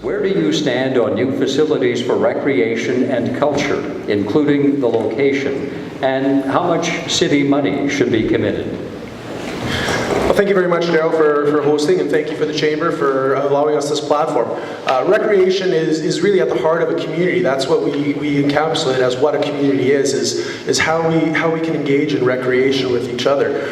Where do you stand on new facilities for recreation and culture, including the location, and how much city money should be committed? Well, thank you very much, Daryl, for hosting, and thank you for the Chamber for allowing us this platform. Recreation is really at the heart of a community. That's what we encapsulate as what a community is how we can engage in recreation with each other.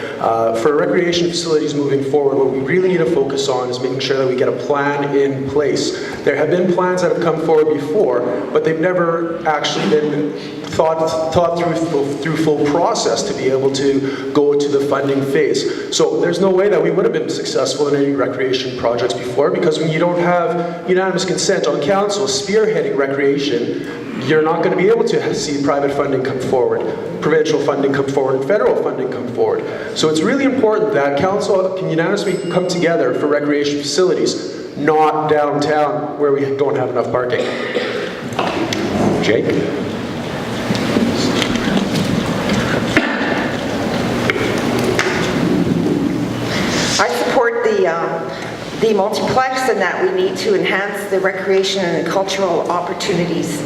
For recreation facilities moving forward, what we really need to focus on is making sure that we get a plan in place. There have been plans that have come forward before, but they've never actually been thought through full process to be able to go to the funding phase. So there's no way that we would have been successful in any recreation projects before, because when you don't have unanimous consent on council spearheading recreation, you're not going to be able to see private funding come forward, provincial funding come forward, and federal funding come forward. So it's really important that council can unanimously come together for recreation facilities, not downtown where we don't have enough parking. Jake? I support the multiplex, and that we need to enhance the recreation and cultural opportunities.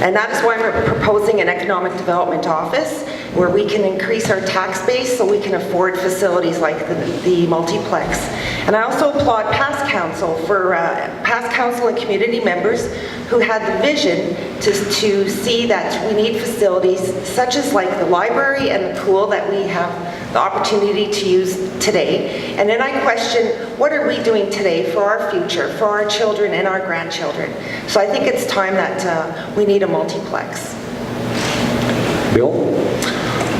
And that is why we're proposing an economic development office where we can increase our tax base so we can afford facilities like the multiplex. And I also applaud past council and community members who had the vision to see that we need facilities such as like the library and the pool that we have the opportunity to use today. And then I question, what are we doing today for our future, for our children and our grandchildren? So I think it's time that we need a multiplex. Bill?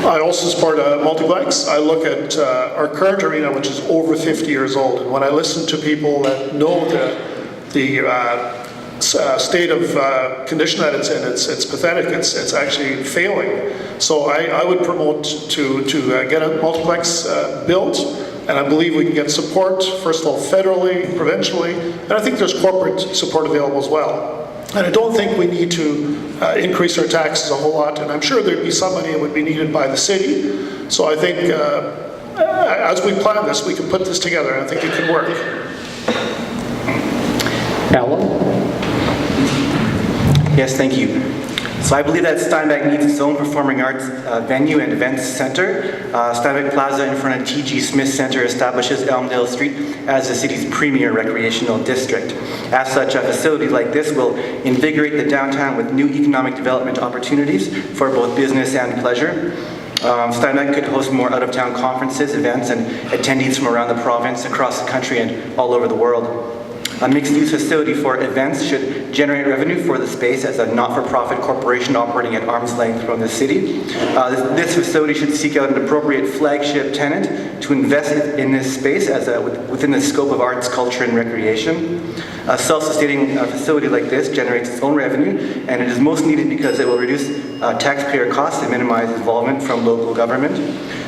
I also support a multiplex. I look at our current arena, which is over 50 years old, and when I listen to people that know the state of condition that it's in, it's pathetic. It's actually failing. So I would promote to get a multiplex built, and I believe we can get support, first of all, federally, provincially, and I think there's corporate support available as well. And I don't think we need to increase our taxes a whole lot, and I'm sure there'd be some money that would be needed by the city. So I think as we plan this, we can put this together, and I think it can work. Alan? Yes, thank you. So I believe that Steinbach needs its own performing arts venue and events center. Steinbach Plaza in front of T.G. Smith Center establishes Elmdale Street as the city's premier recreational district. As such, a facility like this will invigorate the downtown with new economic development opportunities for both business and pleasure. Steinbach could host more out-of-town conferences, events, and attendees from around the province, across the country, and all over the world. A mixed-use facility for events should generate revenue for the space as a not-for-profit corporation operating at arm's length from the city. This facility should seek out an appropriate flagship tenant to invest in this space as within the scope of arts, culture, and recreation. A self-sustaining facility like this generates its own revenue, and it is most needed because it will reduce taxpayer costs and minimize involvement from local government.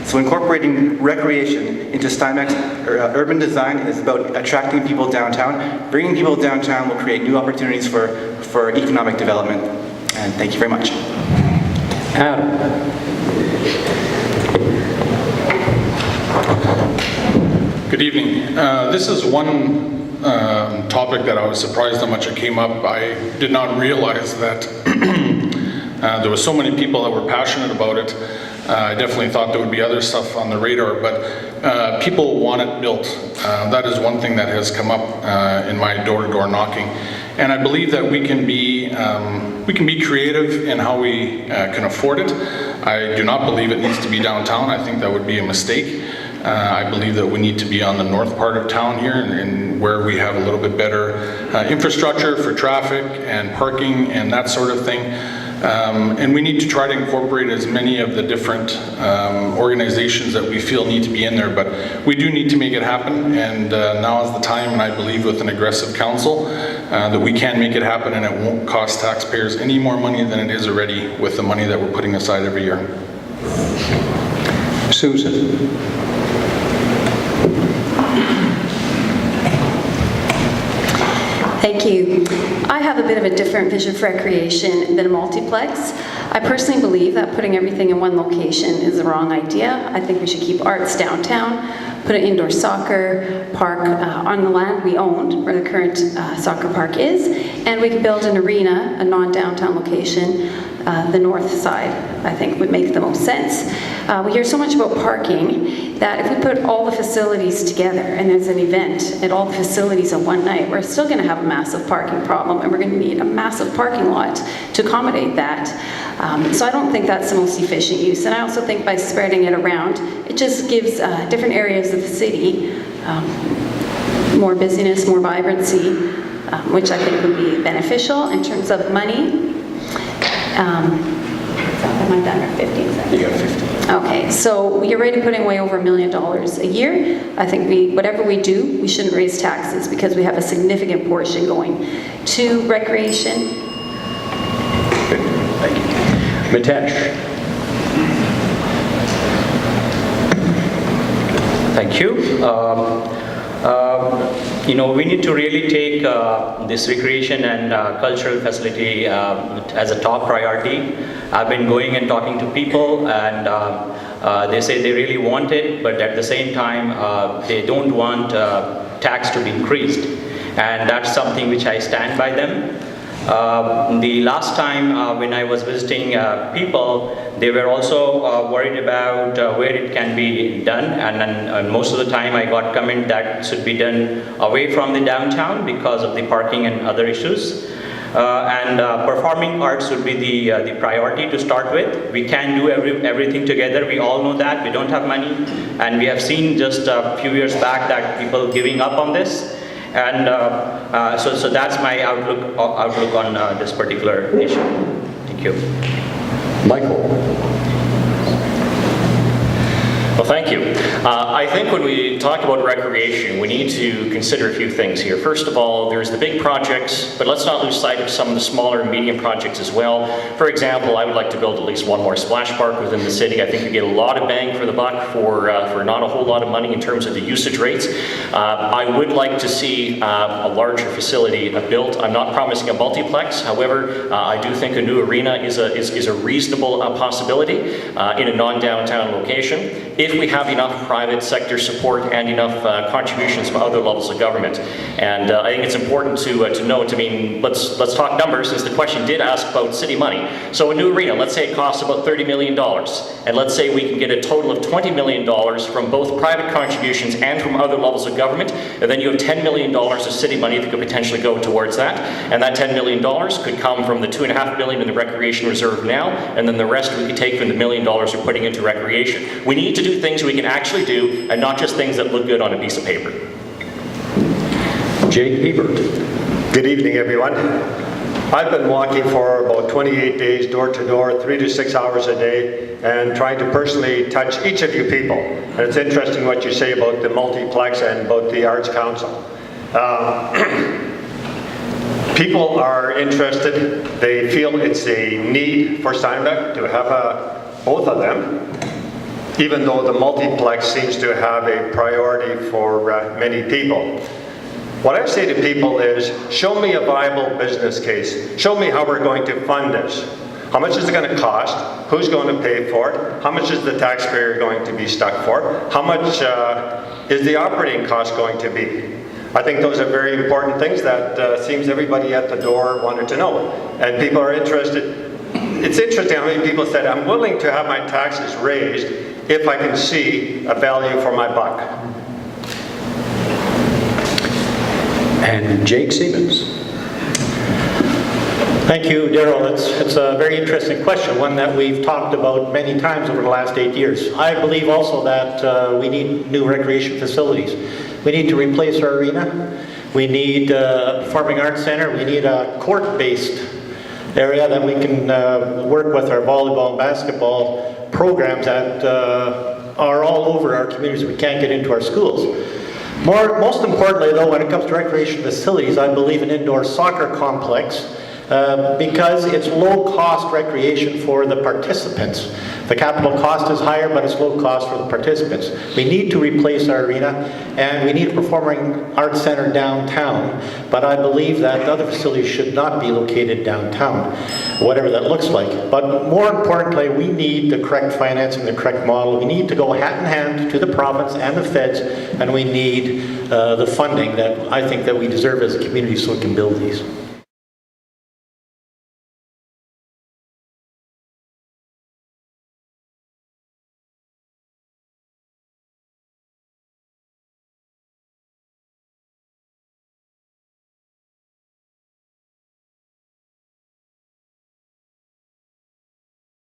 So incorporating recreation into Steinbach's urban design is about attracting people downtown. Bringing people downtown will create new opportunities for economic development. And thank you very much. Adam? Good evening. This is one topic that I was surprised how much it came up. I did not realize that there were so many people that were passionate about it. I definitely thought there would be other stuff on the radar, but people want it built. That is one thing that has come up in my door-to-door knocking. And I believe that we can be creative in how we can afford it. I do not believe it needs to be downtown. I think that would be a mistake. I believe that we need to be on the north part of town here, and where we have a little bit better infrastructure for traffic and parking and that sort of thing. And we need to try to incorporate as many of the different organizations that we feel need to be in there, but we do need to make it happen, and now is the time, and I believe with an aggressive council that we can make it happen, and it won't cost taxpayers any more money than it is already with the money that we're putting aside every year. Susan? Thank you. I have a bit of a different vision for recreation than a multiplex. I personally believe that putting everything in one location is the wrong idea. I think we should keep arts downtown, put an indoor soccer park on the land we owned, where the current soccer park is, and we could build an arena, a non-downtown location, the north side, I think would make the most sense. We hear so much about parking that if we put all the facilities together and there's an event at all the facilities on one night, we're still going to have a massive parking problem, and we're going to need a massive parking lot to accommodate that. So I don't think that's the most efficient use, and I also think by spreading it around, it just gives different areas of the city more busyness, more vibrancy, which I think would be beneficial in terms of money. Am I done, or 15 seconds? You got 15. Okay, so you're already putting way over $1 million a year. I think whatever we do, we shouldn't raise taxes because we have a significant portion going to recreation. Good. Thank you. Mitesh. Thank you. We need to really take this recreation and cultural facility as a top priority. I've been going and talking to people, and they say they really want it, but at the same time, they don't want tax to be increased. And that's something which I stand by them. The last time when I was visiting people, they were also worried about where it can be done, and most of the time I got comment that should be done away from the downtown because of the parking and other issues. Performing arts would be the priority to start with. We can't do everything together. We all know that. We don't have money, and we have seen just a few years back that people giving up on this. And so that's my outlook on this particular issue. Thank you. Michael. Well, thank you. I think when we talk about recreation, we need to consider a few things here. First of all, there's the big projects, but let's not lose sight of some of the smaller and medium projects as well. For example, I would like to build at least one more splash park within the city. I think we get a lot of bang for the buck for not a whole lot of money in terms of the usage rates. I would like to see a larger facility built. I'm not promising a multiplex. However, I do think a new arena is a reasonable possibility in a non-downtown location, if we have enough private sector support and enough contributions from other levels of government. And I think it's important to note, I mean, let's talk numbers, since the question did ask about city money. So a new arena, let's say it costs about $30 million, and let's say we can get a total of $20 million from both private contributions and from other levels of government, and then you have $10 million of city money that could potentially go towards that, and that $10 million could come from the $2.5 million in the recreation reserve now, and then the rest we could take from the $1 million we're putting into recreation. We need to do things we can actually do, and not just things that look good on a piece of paper. Jake Ebert. Good evening, everyone. I've been walking for about 28 days, door to door, 3 to 6 hours a day, and trying to personally touch each of you people. And it's interesting what you say about the multiplex and about the Arts Council. People are interested. They feel it's a need for Steinbach to have both of them, even though the multiplex seems to have a priority for many people. What I say to people is, show me a viable business case. Show me how we're going to fund this. How much is it going to cost? Who's going to pay for it? How much is the taxpayer going to be stuck for? How much is the operating cost going to be? I think those are very important things that seems everybody at the door wanted to know. And people are interested. It's interesting how many people said, I'm willing to have my taxes raised if I can see a value for my buck. And Jake Siemens. Thank you, Daryl. It's a very interesting question, one that we've talked about many times over the last 8 years. I believe also that we need new recreation facilities. We need to replace our arena. We need a performing arts center. We need a court-based area that we can work with our volleyball and basketball programs that are all over our communities. We can't get into our schools. Most importantly, though, when it comes to recreation facilities, I believe an indoor soccer complex because it's low-cost recreation for the participants. The capital cost is higher, but it's low cost for the participants. We need to replace our arena, and we need a performing arts center downtown, but I believe that the other facilities should not be located downtown, whatever that looks like. But more importantly, we need the correct financing, the correct model. We need to go hand in hand to the province and the feds, and we need the funding that I think that we deserve as a community so we can build these.